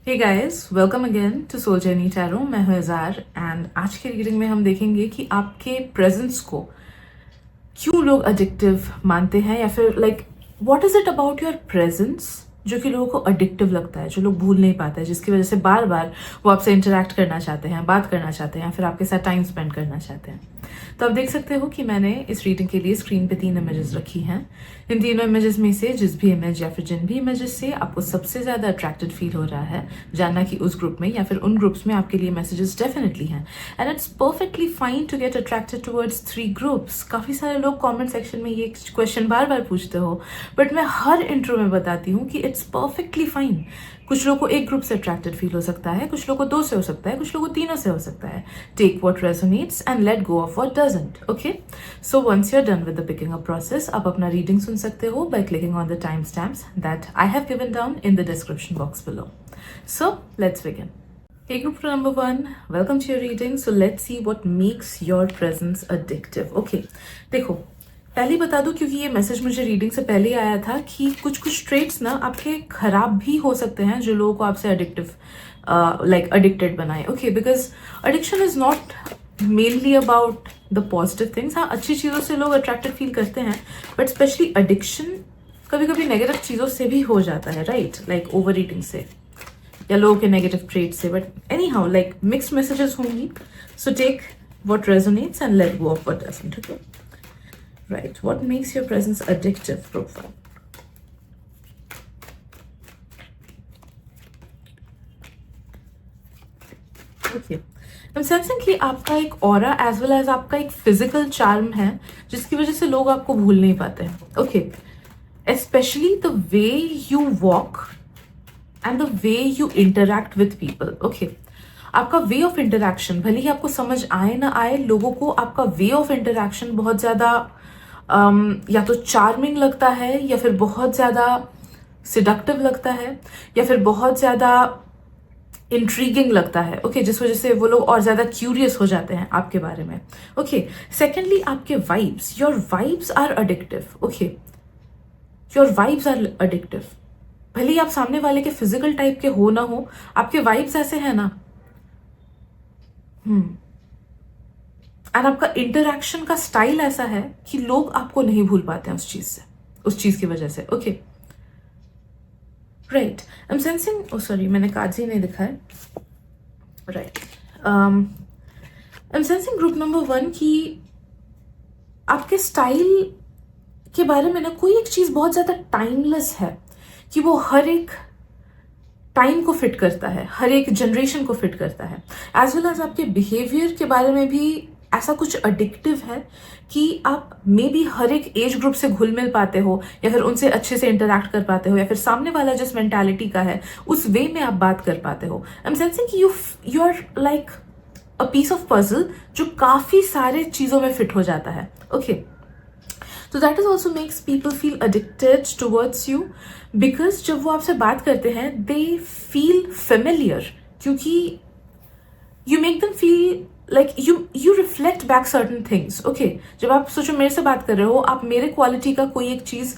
Hey guys, welcome again to soul journey tarot. मैं हूं इज़ार and आज की रीडिंग में हम देखेंगे कि आपके प्रेजेंस को क्यों लोग अडिक्टिव मानते हैं, या फिर what is it about your presence जो कि लोगों को अडिक्टिव लगता है, जो लोग भूल नहीं पाते हैं, जिसकी वजह से बार बार वो आपसे इंटरेक्ट करना चाहते हैं, बात करना चाहते हैं, फिर आपके साथ टाइम स्पेंड करना चाहते हैं। तो आप देख सकते हो कि मैंने इस रीडिंग के लिए स्क्रीन पे 3 इमेजेस रखी हैं। इन तीनों इमेजेस में से जिस भी इमेज या फिर जिन भी इमेजेस से आपको सबसे ज़्यादा अट्रैक्टेड फील हो रहा है, जानना कि उस ग्रुप में या फिर उन ग्रुप्स में आपके लिए मैसेजेस डेफिनेटली हैं। And it's perfectly fine to get attracted towards 3 groups. काफ़ी सारे लोग कमेंट सेक्शन में ये क्वेश्चन बार बार पूछते हो, बट मैं हर इंट्रो में बताती हूँ कि इट्स परफेक्टली फाइन। कुछ लोगों को एक ग्रुप से अट्रैक्टेड फील हो सकता है, कुछ लोगों को 2 से हो सकता है, कुछ लोगों को 3 से हो सकता है। Take what resonates and let go of what doesn't. Okay, so once you are done with the picking up process, आप अपना रीडिंग सुन सकते हो by clicking on the time stamps that I have given down in the description box below. So let's begin. Hey group number 1, welcome to your reading. So let's see what makes your presence addictive. Okay, देखो, पहले बता दूं क्योंकि ये message मुझे reading से पहले ही आया था कि कुछ ट्रेट्स ना आपके खराब भी हो सकते हैं जो लोगों को आपसे अडिक्टेड बनाए। Okay, because addiction is not mainly about the positive things. हाँ, अच्छी चीज़ों से लोग अट्रैक्टेड फील करते हैं, बट स्पेशली एडिक्शन कभी कभी नेगेटिव चीज़ों से भी हो जाता है, राइट? लाइक ओवर ईटिंग से या लोगों के नेगेटिव ट्रेट से। But anyhow mixed messages होंगी। So take what resonates and let go of what doesn't. Okay, right, what makes your presence addictive profile? Okay, I'm sensing कि आपका एक aura as well as आपका एक physical charm है जिसकी वजह से लोग आपको भूल नहीं पाते हैं। Okay, especially the way you walk and the way you interact with people. Okay, आपका वे ऑफ इंटरेक्शन, भले ही आपको समझ आए ना आए, लोगों को आपका वे ऑफ इंटरेक्शन बहुत ज़्यादा या तो चार्मिंग लगता है, या फिर बहुत ज़्यादा सिडक्टिव लगता है, या फिर बहुत ज़्यादा इंट्रीगिंग लगता है। ओके, जिस वजह से वो लोग और ज़्यादा क्यूरियस हो जाते हैं आपके बारे में। ओके, सेकेंडली आपके vibes, your vibes are addictive. Okay, your vibes are addictive. भले ही आप सामने वाले के फिजिकल टाइप के हो ना हो, आपके वाइब्स ऐसे हैं ना। एंड आपका इंटरेक्शन का स्टाइल ऐसा है कि लोग आपको नहीं भूल पाते हैं उस चीज की वजह से। Okay, right, I am sensing, oh sorry, मैंने कार्ड्स ही नहीं दिखा है। Right, I am sensing group number 1 की आपके स्टाइल के बारे में ना कोई एक चीज बहुत ज्यादा टाइमलेस है कि वो हर एक टाइम को फिट करता है, हर एक जनरेशन को फिट करता है। एज वेल एज आपके बिहेवियर के बारे में भी ऐसा कुछ अडिक्टिव है कि आप मे बी हर एक एज ग्रुप से घुल मिल पाते हो, या फिर उनसे अच्छे से इंटरेक्ट कर पाते हो, या फिर सामने वाला जिस मेंटालिटी का है उस वे में आप बात कर पाते हो। आई एम सेंसिंग कि you are like a piece of puzzle जो काफी सारे चीजों में फिट हो जाता है। ओके, तो that is also makes people feel addicted towards you, because जब वो आपसे बात करते हैं दे फील फेमिलियर, क्योंकि you make them feel like you reflect back certain things. Okay, जब आप सोचो मेरे से बात कर रहे हो, आप मेरे क्वालिटी का कोई एक चीज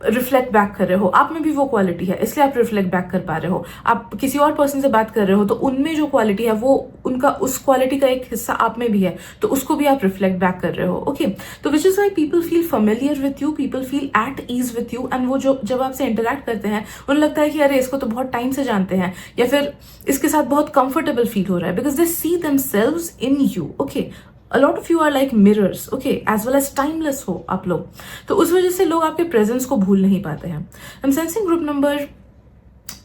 रिफ्लेक्ट बैक कर रहे हो, आप में भी वो क्वालिटी है, इसलिए आप रिफ्लेक्ट बैक कर पा रहे हो। आप किसी और पर्सन से बात कर रहे हो तो उनमें जो क्वालिटी है वो उनका उस क्वालिटी का एक हिस्सा आप में भी है, तो उसको भी आप रिफ्लेक्ट बैक कर रहे हो। ओके, तो which is why people feel familiar with you, people feel at ease with you, and वो जो जब आपसे इंटरेक्ट करते हैं उन्हें लगता है कि अरे इसको तो बहुत टाइम से जानते हैं, या फिर इसके साथ बहुत कंफर्टेबल फील हो रहा है, because they see themselves in you. Okay, a lot of you are like mirrors, okay, as well as timeless हो आप लोग, तो उस वजह से लोग आपके प्रेजेंस को भूल नहीं पाते हैं। I'm sensing ग्रुप नंबर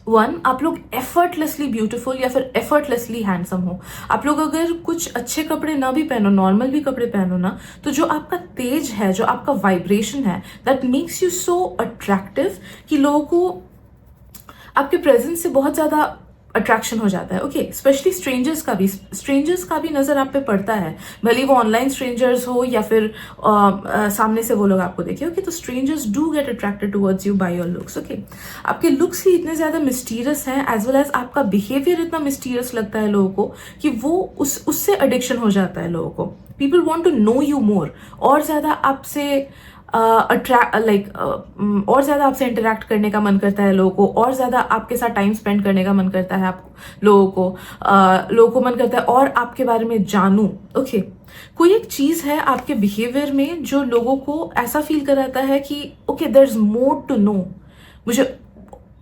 1, आप लोग एफर्टलेसली ब्यूटीफुल या फिर एफर्टलेसली हैंडसम हो। आप लोग अगर कुछ अच्छे कपड़े ना भी पहनो, नॉर्मल भी कपड़े पहनो ना, तो जो आपका तेज है, जो आपका वाइब्रेशन है, that makes you so attractive कि लोगों को आपके प्रेजेंस से बहुत ज्यादा अट्रैक्शन हो जाता है। ओके, स्पेशली स्ट्रेंजर्स का भी नजर आप पे पड़ता है, भले वो ऑनलाइन स्ट्रेंजर्स हो या फिर सामने से वो लोग आपको देखे। ओके, तो strangers do get attracted towards you by your looks. Okay, आपके लुक्स ही इतने ज्यादा मिस्टीरियस हैं, एज वेल एज आपका बिहेवियर इतना मिस्टीरियस लगता है लोगों को कि वो उससे एडिक्शन हो जाता है लोगों को। People want to know you more, और ज्यादा आपसे और ज़्यादा आपसे इंटरेक्ट करने का मन करता है लोगों को, और ज़्यादा आपके साथ टाइम स्पेंड करने का मन करता है आप लोगों को मन करता है और आपके बारे में जानूं। ओके, कोई एक चीज़ है आपके बिहेवियर में जो लोगों को ऐसा फील कराता है कि okay there is more to know, मुझे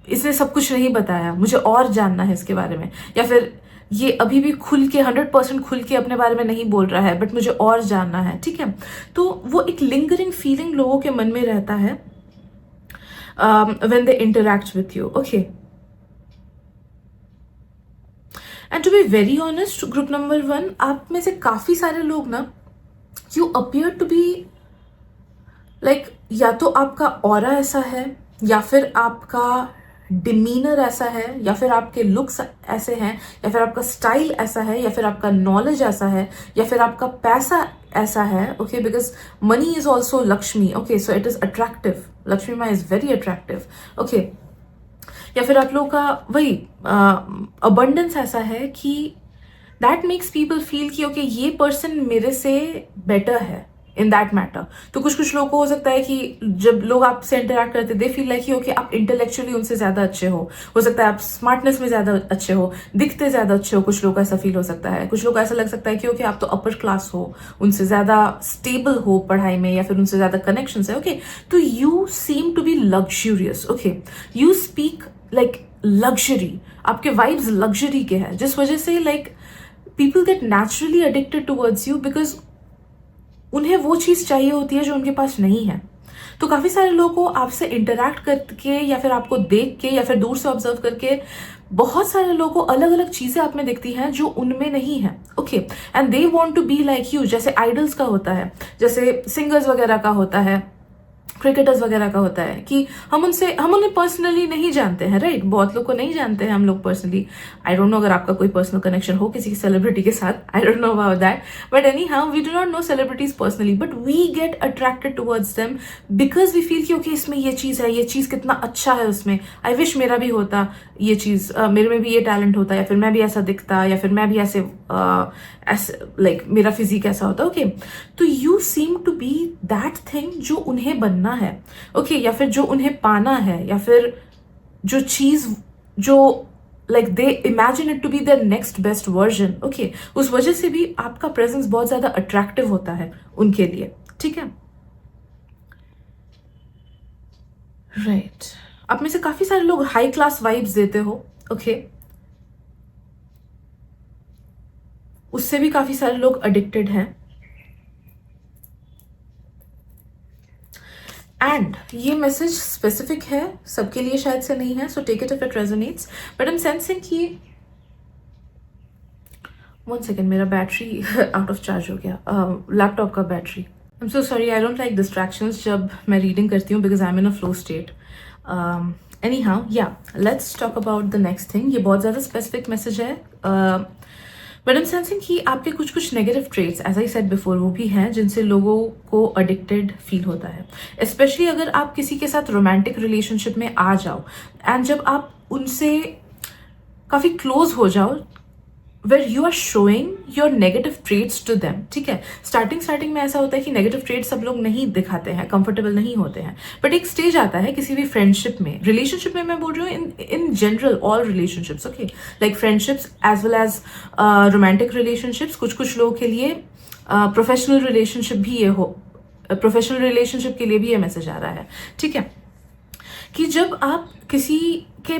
इसने सब कुछ नहीं बताया, मुझे और जानना है इसके बारे में, या फिर ये अभी भी खुल के 100% खुल के अपने बारे में नहीं बोल रहा है बट मुझे और जानना है। ठीक है, तो वो एक लिंगरिंग फीलिंग लोगों के मन में रहता है when they interact with you. Okay, and to be very honest, group number 1, आप में से काफी सारे लोग ना, you appear to be like, या तो आपका ऑरा ऐसा है, या फिर आपका डिमीनर ऐसा है, या फिर आपके लुक्स ऐसे हैं, या फिर आपका स्टाइल ऐसा है, या फिर आपका नॉलेज ऐसा है, या फिर आपका पैसा ऐसा है। Okay, because money is also Lakshmi. Okay, so it is attractive, Lakshmi माँ इज वेरी अट्रैक्टिव। ओके, या फिर आप लोगों का वही अबंडेंस ऐसा है कि दैट मेक्स पीपल फील कि ओके ये पर्सन मेरे से बेटर है इन दैट मैटर। तो कुछ लोगों को हो सकता है कि जब लोग आपसे इंटरैक्ट करते दे फील लाइक ओके आप इंटेलेक्चुअली उनसे ज्यादा अच्छे हो सकता है आप स्मार्टनेस में ज्यादा अच्छे हो, दिखते ज्यादा अच्छे हो, कुछ लोग को ऐसा फील हो सकता है, कुछ लोग को ऐसा लग सकता है कि ओके आप तो अपर क्लास हो, उनसे ज्यादा स्टेबल हो पढ़ाई में, या फिर उनसे ज्यादा कनेक्शन है। ओके, तो you seem to be luxurious. Okay, you speak like luxury, आपके वाइब्स लग्जरी के हैं, जिस वजह से like people get naturally addicted towards you, because उन्हें वो चीज चाहिए होती है जो उनके पास नहीं है। तो काफी सारे लोगों को आपसे इंटरैक्ट करके, या फिर आपको देख के, या फिर दूर से ऑब्जर्व करके, बहुत सारे लोगों को अलग अलग चीजें आप में दिखती हैं जो उनमें नहीं है। Okay, and they want to be like you, जैसे आइडल्स का होता है, जैसे सिंगर्स वगैरह का होता है, क्रिकेटर्स वगैरह का होता है कि हम उन्हें पर्सनली नहीं जानते हैं, राइट? बहुत लोग को नहीं जानते हैं हम लोग पर्सनली। आई डोंट नो अगर आपका कोई पर्सनल कनेक्शन हो किसी सेलिब्रिटी के साथ, I don't know about that, but anyhow we do not know celebrities personally, but we get attracted towards them because we feel कि ओके इसमें ये चीज़ है, ये चीज़ कितना अच्छा है उसमें, आई विश मेरा भी होता ये चीज़, मेरे में भी ये टैलेंट होता, या फिर मैं भी ऐसा दिखता, या फिर मैं भी ऐसे लाइक मेरा फिजिक ऐसा होता। ओके, तो you seem to be that thing जो उन्हें बनना है। ओके, या फिर जो उन्हें पाना है, या फिर जो चीज जो like they imagine it to be their next best version. Okay, उस वजह से भी आपका प्रेजेंस बहुत ज्यादा अट्रैक्टिव होता है उनके लिए। ठीक है, राइट आप में से काफी सारे लोग हाई क्लास वाइब्स देते हो। ओके, उससे भी काफी सारे लोग एडिक्टेड हैं। एंड ये मैसेज स्पेसिफिक है, सबके लिए शायद से नहीं है, so take it if it resonates, but I am sensing कि 1 सेकेंड मेरा बैटरी आउट ऑफ चार्ज हो गया, लैपटॉप का battery. I am so sorry, I don't like distractions जब मैं रीडिंग करती हूँ because I am in a flow state. Anyhow yeah let's talk about the next thing. ये बहुत ज़्यादा स्पेसिफिक मैसेज है, बट आई एम सेंसिंग कि आपके कुछ negative traits, as I said before, वो भी हैं जिनसे लोगों को एडिक्टेड फील होता है। स्पेशली अगर आप किसी के साथ रोमांटिक रिलेशनशिप में आ जाओ एंड जब आप उनसे काफ़ी क्लोज हो जाओ, where you are showing your negative traits to them. ठीक है, स्टार्टिंग में ऐसा होता है कि नेगेटिव ट्रेट्स सब लोग नहीं दिखाते हैं, कंफर्टेबल नहीं होते हैं, बट एक स्टेज आता है किसी भी फ्रेंडशिप में, रिलेशनशिप में मैं बोल रही हूँ, in general all relationships. Okay, like friendships as well as romantic relationships, कुछ लोगों के लिए प्रोफेशनल रिलेशनशिप भी ये हो, प्रोफेशनल रिलेशनशिप के लिए भी ये मैसेज आ रहा है। ठीक है, कि जब आप किसी के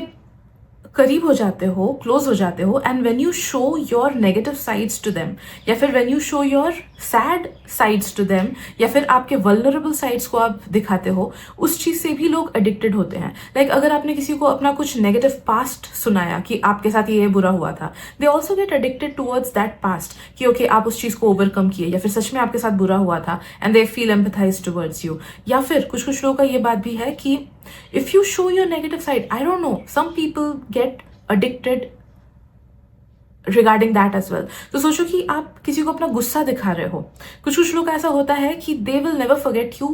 करीब हो जाते हो, क्लोज हो जाते हो, and when you show your negative sides to them, या फिर when you show your sad sides to them, या फिर आपके वल्नरेबल साइड्स को आप दिखाते हो, उस चीज से भी लोग एडिक्टेड होते हैं। लाइक अगर आपने किसी को अपना कुछ नेगेटिव पास्ट सुनाया कि आपके साथ ये बुरा हुआ था, they also get addicted towards that past कि ओके आप उस चीज को ओवरकम किए, या फिर सच में आपके साथ बुरा हुआ था and they feel empathise towards you. या फिर कुछ लोगों का ये बात भी है कि if you show your negative side, I don't know, some people get addicted regarding that as well. तो सोचो कि आप किसी को अपना गुस्सा दिखा रहे हो, कुछ लोग ऐसा होता है कि they will never forget you,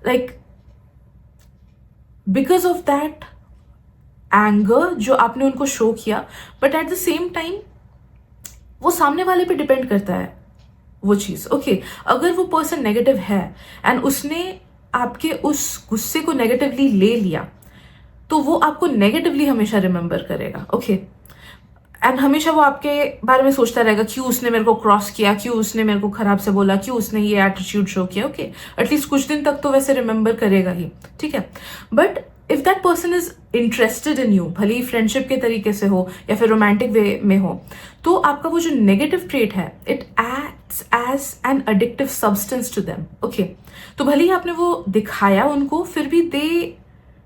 like because of that anger जो आपने उनको शो किया, but at the same time वो सामने वाले पे डिपेंड करता है वो चीज। ओके, अगर वो पर्सन नेगेटिव है एंड उसने आपके उस गुस्से को नेगेटिवली ले लिया तो वो आपको नेगेटिवली हमेशा रिमेंबर करेगा, ओके। एंड हमेशा वो आपके बारे में सोचता रहेगा, क्यों उसने मेरे को क्रॉस किया, क्यों उसने मेरे को खराब से बोला, क्यों उसने ये एटीट्यूड शो किया, ओके। एटलीस्ट कुछ दिन तक तो वैसे रिमेंबर करेगा ही, ठीक है। But if that person is interested in you, भले ही फ्रेंडशिप के तरीके से हो या फिर रोमांटिक वे में हो, तो आपका वो जो नेगेटिव ट्रेट है, it acts as an addictive substance to them, okay. तो भले ही आपने वो दिखाया उनको, फिर भी they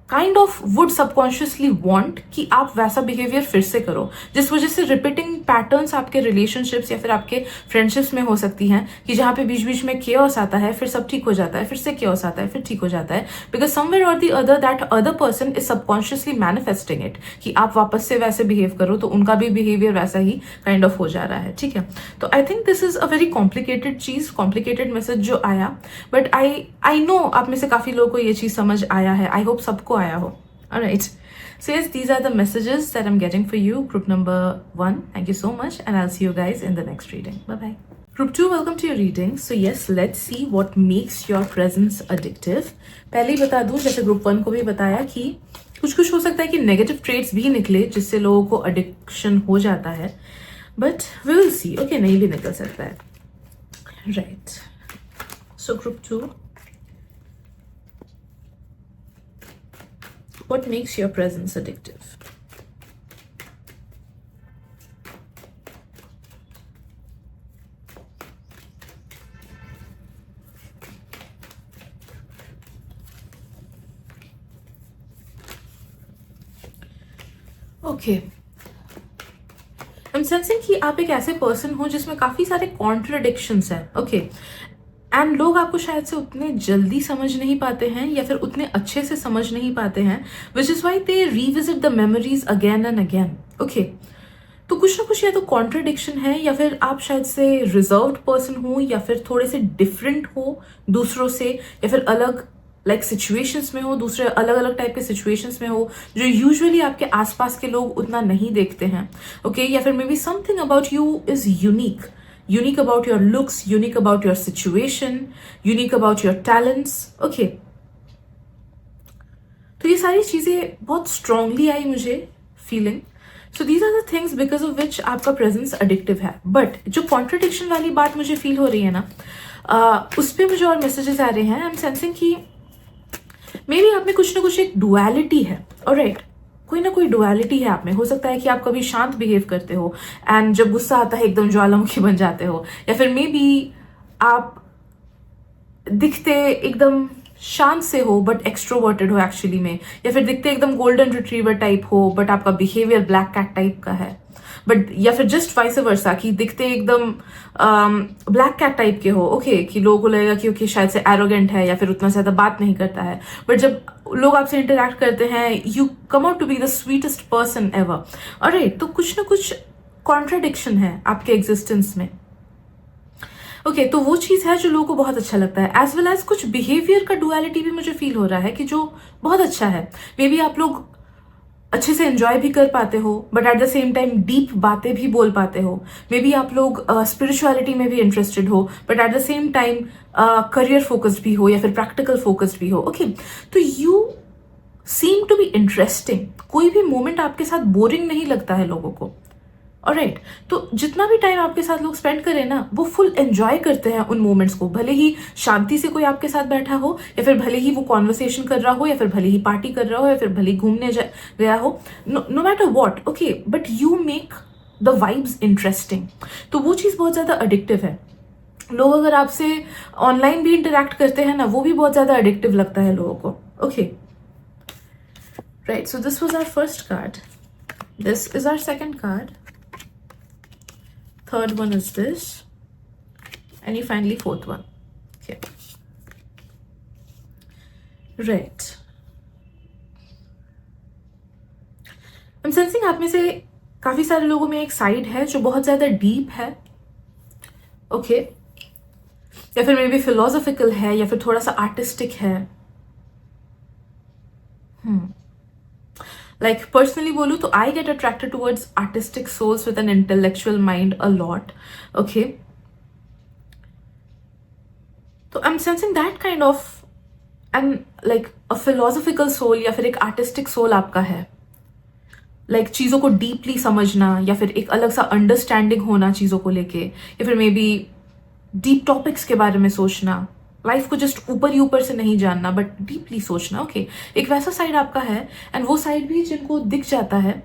kind of would subconsciously want कि आप वैसा बिहेवियर फिर से करो, जिस वजह से रिपीटिंग पैटर्न्स आपके रिलेशनशिप्स या फिर आपके फ्रेंडशिप्स में हो सकती हैं कि जहाँ पे बीच बीच में केओस आता है, फिर सब ठीक हो जाता है, फिर से केओस आता है, फिर ठीक हो जाता है, बिकॉज समवेयर और the other that other person is subconsciously manifesting it कि आप वापस से वैसे बिहेव करो, तो उनका भी बिहेवियर वैसा ही काइंड ऑफ हो जा रहा है, ठीक है। तो I think this is a very complicated चीज, कॉम्प्लिकेटेड मैसेज जो आया, बट आई नो आप में से काफी लोगों को ये चीज समझ आया है, आई होप सबको आया हो। Alright, so yes, these are the messages that I'm getting for you, group number 1. Thank you so much, and I'll see you guys in the next reading. Bye bye. Group 2, welcome to your reading. So yes, let's see what makes your presence addictive. पहले ही बता दूं, जैसे group 1 को भी बताया कि कुछ हो सकता है कि नेगेटिव ट्रेट्स भी निकले जिससे लोगों को एडिक्शन हो जाता है, but we will see, okay, नहीं भी निकल सकता है, right. So group 2, what makes your presence addictive? Okay, I'm sensing कि आप एक ऐसे पर्सन हो जिसमें काफी सारे कॉन्ट्रडिक्शंस हैं, ओके। एंड लोग आपको शायद से उतने जल्दी समझ नहीं पाते हैं या फिर उतने अच्छे से समझ नहीं पाते हैं, विच is why they revisit the memories again and again, okay. तो कुछ ना कुछ या तो कॉन्ट्रडिक्शन है, या फिर आप शायद से रिजर्व्ड पर्सन हो, या फिर थोड़े से डिफरेंट हो दूसरों से, या फिर अलग लाइक सिचुएशंस में हो, दूसरे अलग अलग टाइप के सिचुएशंस में हो जो यूजुअली आपके आसपास के लोग उतना नहीं देखते हैं, ओके। या फिर may be something about you is unique about your looks, unique about your situation, unique about your talents, okay। तो ये सारी चीजें बहुत स्ट्रांगली आई मुझे feeling. So these are the things because of which आपका presence addictive है। But जो contradiction वाली बात मुझे फील हो रही है ना, उस पर मुझे और मैसेजेस आ रहे हैं। आई एम सेंसिंग कि मे बी आप में कुछ ना कुछ एक डुअलिटी है, ऑलराइट। कोई ना कोई डुअलिटी है आप में। हो सकता है कि आप कभी शांत बिहेव करते हो एंड जब गुस्सा आता है एकदम ज्वालामुखी बन जाते हो, या फिर मे बी आप दिखते एकदम शांत से हो बट एक्सट्रोवर्टेड हो एक्चुअली में, या फिर दिखते एकदम गोल्डन रिट्रीवर टाइप हो बट आपका बिहेवियर ब्लैक कैट टाइप का है, बट या फिर जस्ट वाइस वर्सा कि दिखते एकदम ब्लैक कैट टाइप के हो, ओके, कि लोगों को लगेगा कि ओके शायद से एरोगेंट है या फिर उतना ज्यादा बात नहीं करता है, बट जब लोग आपसे इंटरेक्ट करते हैं you come out to be the sweetest person ever, alright. तो कुछ ना कुछ कॉन्ट्राडिक्शन है आपके एग्जिस्टेंस में, ओके। तो वो चीज है जो लोगों को बहुत अच्छा लगता है, एज वेल एज कुछ बिहेवियर का डुअलिटी भी मुझे फील हो रहा है कि जो बहुत अच्छा है। मे बी आप लोग अच्छे से एंजॉय भी कर पाते हो but at the same time deep बातें भी बोल पाते हो। मे बी आप लोग स्पिरिचुअलिटी में भी इंटरेस्टेड हो but at the same time career focused भी हो या फिर प्रैक्टिकल फोकस्ड भी हो, ओके। तो you seem to be interesting. कोई भी मोमेंट आपके साथ बोरिंग नहीं लगता है लोगों को, ऑलराइट। तो जितना भी टाइम आपके साथ लोग स्पेंड करें ना, वो फुल एंजॉय करते हैं उन मोमेंट्स को, भले ही शांति से कोई आपके साथ बैठा हो या फिर भले ही वो कॉन्वर्सेशन कर रहा हो या फिर भले ही पार्टी कर रहा हो या फिर भले ही घूमने गया हो, no matter what, okay, but you make the vibes interesting. तो वो चीज़ बहुत ज़्यादा एडिक्टिव है। लोग अगर आपसे ऑनलाइन भी इंटरेक्ट करते हैं ना, वो भी बहुत ज़्यादा एडिक्टिव लगता है लोगों को, okay, right. So this was our first card, this is our second card, third one is this, and you finally fourth one, okay, right। I'm sensing आप में से काफी सारे लोगों में एक साइड है जो बहुत ज्यादा डीप है, ओके, या फिर मे बी फिलोसॉफिकल है या फिर थोड़ा सा आर्टिस्टिक है। Like personally बोलूँ तो I get attracted towards artistic souls with an intellectual mind a lot, okay। तो I'm sensing that kind of and like a philosophical soul या फिर एक आर्टिस्टिक सोल आपका है, लाइक चीज़ों को डीपली समझना या फिर एक अलग सा अंडरस्टैंडिंग होना चीज़ों को लेके, या फिर मे बी डीप टॉपिक्स के बारे में सोचना, लाइफ को जस्ट ऊपर ही ऊपर से नहीं जानना बट डीपली सोचना। ओके, एक वैसा साइड आपका है, एंड वो साइड भी जिनको दिख जाता है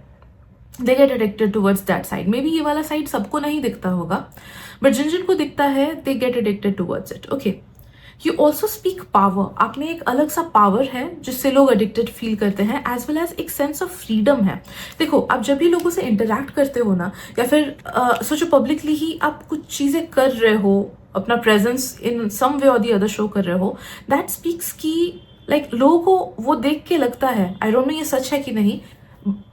they get addicted towards that side. May be ये वाला साइड सबको नहीं दिखता होगा, बट जिन जिनको दिखता है they get addicted towards it. Okay, you also speak power. आप में एक अलग सा पावर है जिससे लोग एडिक्टेड फील करते हैं, एज वेल एज एक सेंस ऑफ फ्रीडम है। देखो, आप जब भी लोगों से इंटरेक्ट करते हो ना, या फिर सोचो पब्लिकली ही आप कुछ चीज़ें कर रहे हो, अपना प्रेजेंस इन सम वे और दी अदर शो कर रहे हो, दैट स्पीक्स की लाइक लोगों को वो देख के लगता है, आई डोंट नो ये सच है कि नहीं,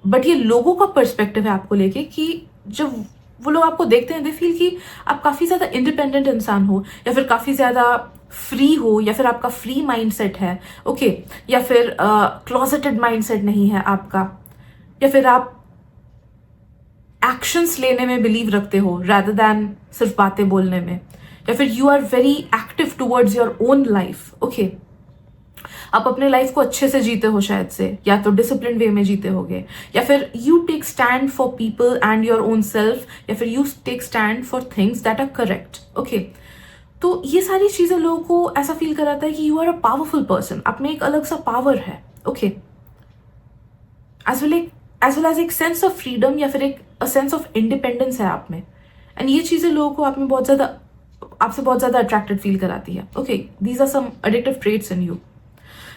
बट ये लोगों का पर्सपेक्टिव है आपको लेके, कि जब वो लोग आपको देखते हैं दे फील कि आप काफ़ी ज़्यादा इंडिपेंडेंट इंसान हो, या फिर काफ़ी ज़्यादा फ्री हो, या फिर आपका फ्री माइंडसेट है। ओके, या फिर क्लॉसेटेड माइंडसेट नहीं है आपका, या फिर आप एक्शंस लेने में बिलीव रखते हो रादर दैन सिर्फ बातें बोलने में, या फिर you are very active towards your own life. Okay, आप अपने लाइफ को अच्छे से जीते हो शायद से, या तो डिसिप्लिन वे में जीते होगे, या फिर you take stand for people and your own self, या फिर you take stand for things that are correct. Okay, तो ये सारी चीजें लोगों को ऐसा फील कराता है कि you are a powerful person, आप में एक अलग सा पावर है। ओके, एज वेल एज एक सेंस ऑफ फ्रीडम या फिर एक सेंस ऑफ इंडिपेंडेंस है आप में, एंड ये चीजें लोगों को आप में बहुत ज्यादा, आपसे बहुत ज्यादा अट्रैक्टेड फील कराती है। Okay, these are some addictive traits in you.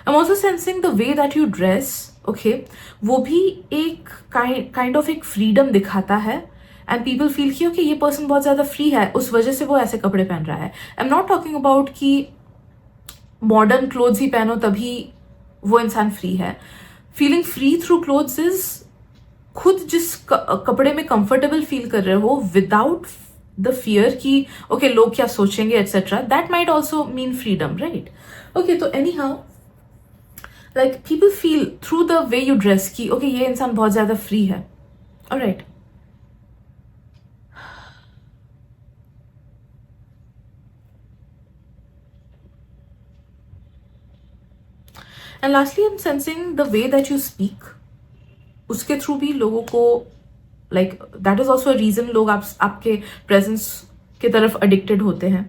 I'm also sensing the way that you dress, okay, वो भी एक kind of एक freedom दिखाता है, and people feel कि okay, ये person बहुत ज़्यादा free है, उस वजह से वो ऐसे कपड़े पहन रहा है। I'm not talking about कि modern clothes ही पहनो तभी वो इंसान free है। Feeling free through clothes is खुद जिस कपड़े में comfortable feel कर रहे हो without the fear कि okay, लोग क्या सोचेंगे etc. That might also mean freedom, right? Okay, तो anyhow, like people feel through the way you dress कि okay, ये इंसान बहुत ज़्यादा free है। Alright, and lastly I'm sensing the way that you speak, उसके थ्रू भी लोगों को like that is also a reason लोग आपके presence के तरफ addicted होते हैं।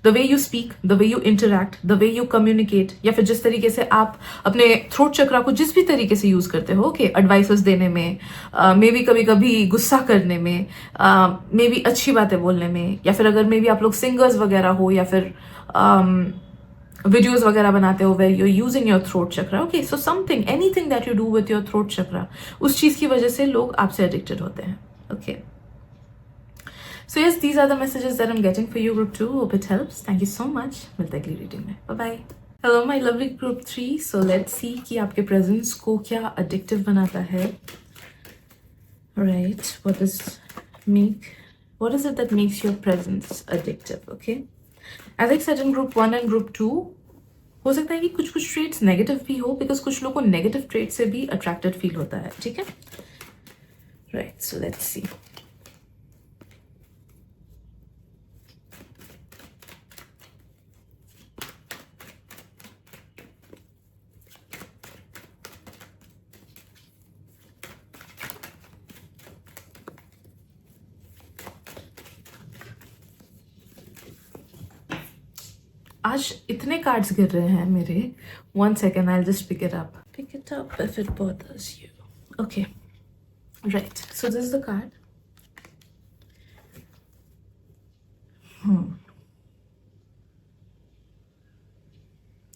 The way you speak, the way you interact, the way you communicate, या फिर जिस तरीके से आप अपने थ्रोट चक्रा को जिस भी तरीके से यूज करते हो, ओके, एडवाइसेस देने में, मे बी कभी कभी गुस्सा करने में, मे बी अच्छी बातें बोलने में, या फिर अगर मे बी आप लोग सिंगर्स वगैरह हो, या फिर वीडियोज वगैरह बनाते हो where you using your throat chakra. Okay, so something, anything that you do with your throat chakra, उस चीज की वजह से लोग आपसे एडिक्टेड होते हैं। Okay, so yes, these are the messages that I'm getting for you, group 2. Hope it helps. Thank you so much. मिलते हैं अगली reading में. Bye bye. Hello my lovely group 3. So let's see कि आपके presence को क्या addictive बनाता है. Right. What is it that makes your presence addictive? Okay. As I said in group 1 and group 2, हो सकता है कि कुछ traits negative भी हो, because कुछ लोगों को negative traits से भी attracted feel होता है. ठीक है? Right. So let's see. आज इतने कार्ड्स गिर रहे हैं मेरे. 1 second, I'll just pick it up. Pick it up if it bothers you. Okay. Right. So this is the card.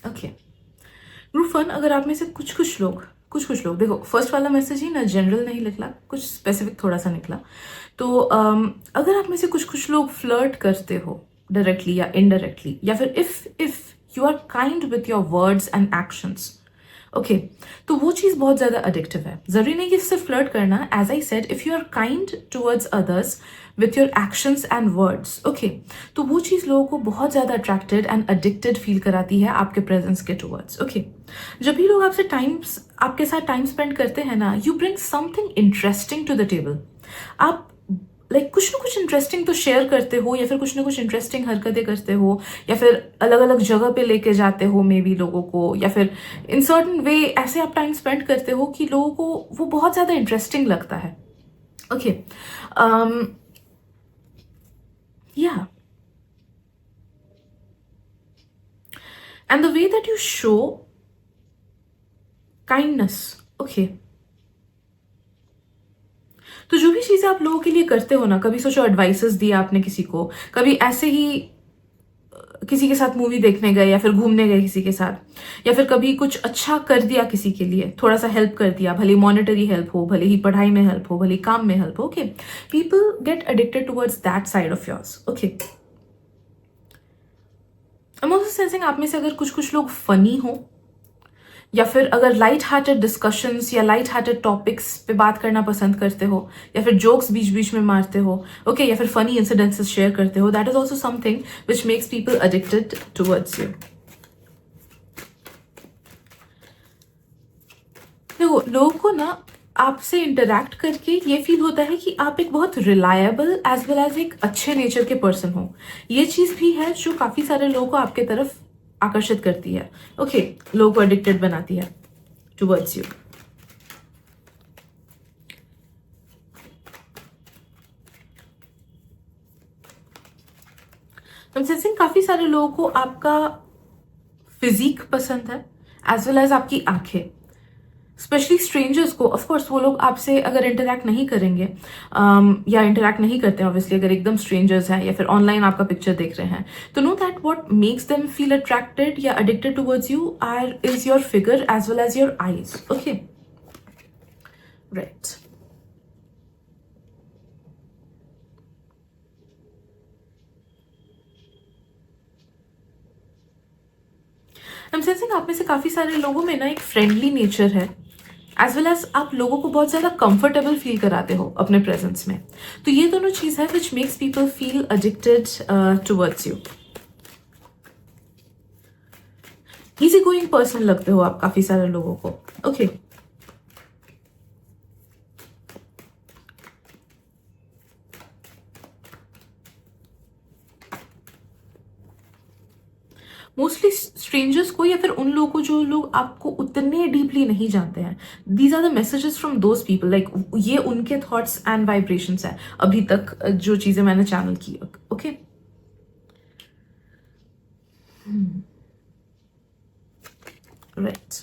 Okay. Group 1, अगर आप में से कुछ लोग देखो, फर्स्ट वाला मैसेज ही ना जनरल नहीं निकला, कुछ स्पेसिफिक थोड़ा सा निकला. तो अगर आप में से कुछ लोग फ्लर्ट करते हो डायरेक्टली या इनडायरेक्टली, या फिर if you are kind with your words and actions, okay, तो वो चीज़ बहुत ज़्यादा एडिक्टिव है. ज़रूरी नहीं कि सिर्फ फ्लर्ट करना. As I said, if you are kind towards others with your actions and words, okay, तो वो चीज़ लोगों को बहुत ज़्यादा अट्रैक्टेड एंड एडिक्टेड फील कराती है आपके प्रेजेंस के टुवर्ड्स. ओके, जब भी लोग आपके साथ टाइम स्पेंड करते हैं ना, you bring something interesting to the table. आप लाइक कुछ ना कुछ इंटरेस्टिंग तो शेयर करते हो, या फिर कुछ ना कुछ इंटरेस्टिंग हरकतें करते हो, या फिर अलग अलग जगह पे लेके जाते हो मे बी लोगों को, या फिर इन सर्टन वे ऐसे आप टाइम स्पेंड करते हो कि लोगों को वो बहुत ज़्यादा इंटरेस्टिंग लगता है. ओके, या and the way that you show kindness. Okay, तो जो भी चीज़ें आप लोगों के लिए करते हो ना, कभी सोचो एडवाइसेस दिया आपने किसी को, कभी ऐसे ही किसी के साथ मूवी देखने गए या फिर घूमने गए किसी के साथ, या फिर कभी कुछ अच्छा कर दिया किसी के लिए, थोड़ा सा हेल्प कर दिया, भले मॉनेटरी हेल्प हो, भले ही पढ़ाई में हेल्प हो, भले काम में हेल्प हो. Okay, people get addicted towards that side of yours. Okay, I am also sensing आप में से अगर कुछ कुछ लोग फनी हो, या फिर अगर लाइट हार्टेड डिस्कशंस या लाइट हार्टेड टॉपिक्स पे बात करना पसंद करते हो, या फिर जोक्स बीच बीच में मारते हो, ओके, या फिर फनी इंसिडेंसेस शेयर करते हो, that is also something which makes people addicted towards you. देखो, लोगों को ना आपसे इंटरैक्ट करके ये फील होता है कि आप एक बहुत रिलायबल एज वेल एज एक अच्छे नेचर के पर्सन हो. ये चीज़ भी है जो काफ़ी सारे लोगों को आपके तरफ आकर्षित करती है. ओके, लोगों को एडिक्टेड बनाती है टुवर्ड्स यू. I'm sensing काफी सारे लोगों को आपका फिजिक पसंद है एज वेल एज आपकी आंखें. स्पेशली स्ट्रेंजर्स को, ऑफ कोर्स वो लोग आपसे अगर इंटरैक्ट नहीं करेंगे, या इंटरैक्ट नहीं करते हैं ऑब्वियसली, अगर एकदम स्ट्रेंजर्स हैं या फिर ऑनलाइन आपका पिक्चर देख रहे हैं, तो know that what makes them feel attracted या addicted towards you is your figure as well as your eyes. Okay, right. I am sensing आप में से काफी सारे लोगों में ना एक फ्रेंडली नेचर है, एज वेल एज आप लोगों को बहुत ज़्यादा कंफर्टेबल फील कराते हो अपने प्रेजेंस में. तो ये दोनों चीज़ है which makes people feel addicted towards you. Easy going person लगते हो आप काफ़ी सारे लोगों को. ओके, मोस्टली स्ट्रेंजर्स को, या फिर उन लोगों को जो लोग आपको उतने डीपली नहीं जानते हैं, these are the messages from those people. Like ये उनके थॉट्स एंड वाइब्रेशंस है अभी तक जो चीज़ें मैंने चैनल की. Okay, right.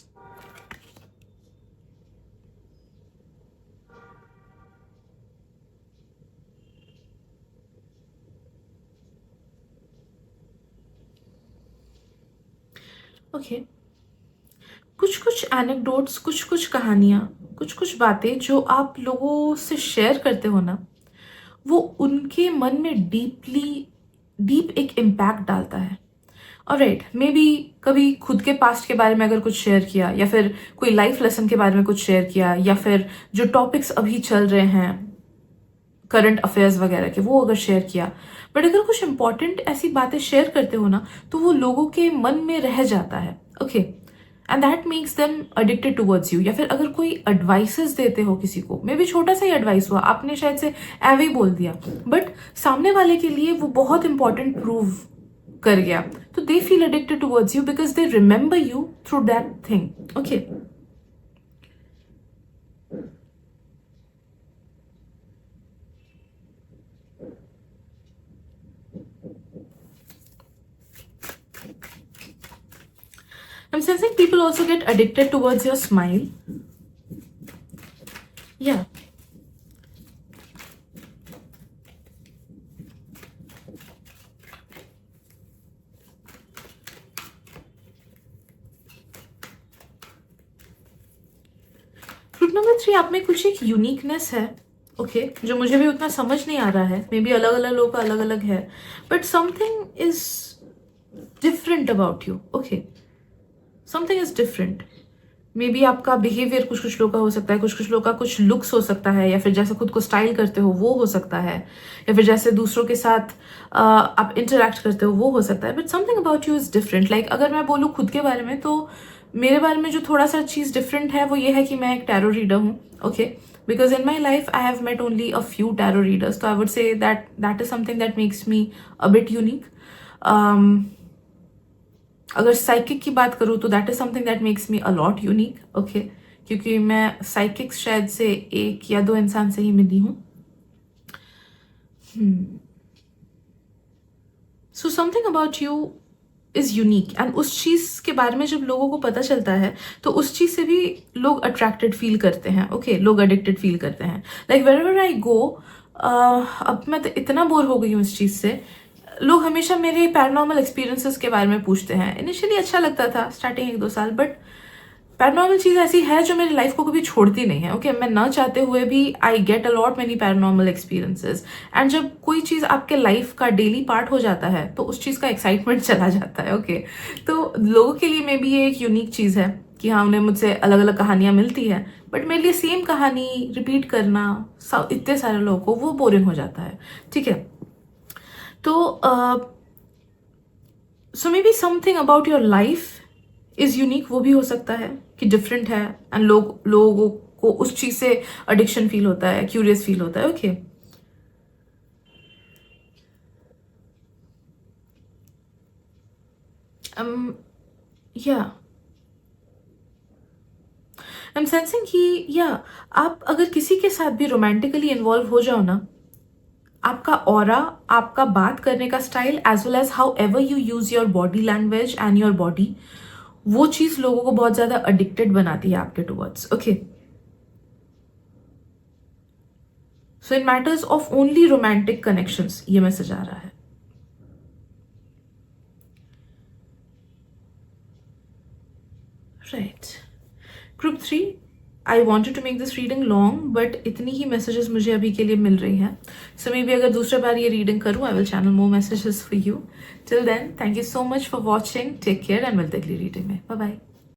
ओके, कुछ कुछ एनेक्डोट्स, कुछ कुछ कहानियाँ, कुछ कुछ बातें जो आप लोगों से शेयर करते हो ना, वो उनके मन में डीप एक इम्पैक्ट डालता है. ऑलराइट, मे बी कभी खुद के पास्ट के बारे में अगर कुछ शेयर किया, या फिर कोई लाइफ लेसन के बारे में कुछ शेयर किया, या फिर जो टॉपिक्स अभी चल रहे हैं करंट अफेयर्स वगैरह के, वो अगर शेयर किया. बट अगर कुछ इंपॉर्टेंट ऐसी बातें शेयर करते हो ना, तो वो लोगों के मन में रह जाता है. Okay, and that makes them addicted towards you. या फिर अगर कोई एडवाइसेस देते हो किसी को, मे बी छोटा सा ही एडवाइस हुआ, आपने शायद से एवे ही बोल दिया, बट सामने वाले के लिए वो बहुत इंपॉर्टेंट प्रूव कर गया, तो they feel addicted towards you because they remember you through that thing. Okay, I'm sensing people also get addicted towards your smile. Yeah. Group number 3, आप में कुछ एक यूनिकनेस है. ओके, जो मुझे भी उतना समझ नहीं आ रहा है, मे बी अलग अलग लोगों का अलग अलग है, but something is different about you. Okay, something is different. May be आपका बिहेवियर कुछ कुछ लोगों का हो सकता है, कुछ कुछ लोगों का कुछ लुक्स हो सकता है, या फिर जैसे खुद को स्टाइल करते हो वो हो सकता है, या फिर जैसे दूसरों के साथ आप इंटरेक्ट करते हो वो हो सकता है, but something about you is different. Like अगर मैं बोलूँ खुद के बारे में, तो मेरे बारे में जो थोड़ा सा चीज़ डिफरेंट है वो ये है कि मैं एक टैरो रीडर हूँ. Okay, because in my life I have met only a few tarot readers, so I would say that is something that makes me a bit unique. अगर साइकिक की बात करूँ तो that is something that makes me a lot unique, okay, क्योंकि मैं psychic शायद से 1 या 2 इंसान से ही मिली हूँ. So something about you is unique, and उस चीज़ के बारे में जब लोगों को पता चलता है तो उस चीज़ से भी लोग अट्रैक्टेड फील करते हैं, ओके, लोग एडिक्टेड फील करते हैं. लाइक वेरेवर आई गो, अब मैं तो इतना बोर हो गई हूँ इस चीज़ से, लोग हमेशा मेरे पैरानॉर्मल एक्सपीरियंसेस के बारे में पूछते हैं. इनिशियली अच्छा लगता था स्टार्टिंग 1-2 साल, बट पैरानॉर्मल चीज़ ऐसी है जो मेरी लाइफ को कभी छोड़ती नहीं है, ओके. मैं ना चाहते हुए भी I get a lot many paranormal experiences, and जब कोई चीज़ आपके लाइफ का डेली पार्ट हो जाता है तो उस चीज़ का एक्साइटमेंट चला जाता है, ओके. तो लोगों के लिए मे बी ये एक यूनिक चीज़ है कि हाँ, उन्हें मुझसे अलग अलग कहानियाँ मिलती है, बट मेरे लिए सेम कहानी रिपीट करना इतने सारे लोगों को वो बोरिंग हो जाता है, ठीक है. तो so maybe something about your life is unique, वो भी हो सकता है कि डिफरेंट है, एंड लोगों को उस चीज से एडिक्शन फील होता है, क्यूरियस फील होता है, ओके. या आई एम सेंसिंग कि या आप अगर किसी के साथ भी रोमांटिकली इन्वॉल्व हो जाओ ना, आपका ऑरा, आपका बात करने का style, as well as however you use your body language and your body, वो चीज लोगों को बहुत ज्यादा एडिक्टेड बनाती है आपके towards, okay. So in matters of only romantic connections ये मैसेज आ रहा है. Right, group 3, I wanted to make this reading long, but इतनी ही मैसेजेस मुझे अभी के लिए मिल रही हैं. सो मे बी अगर दूसरे बार ये रीडिंग करूँ, I will channel more messages for you. Till then, thank you so much for watching, take care, and मिलते अगली रीडिंग में. Bye bye.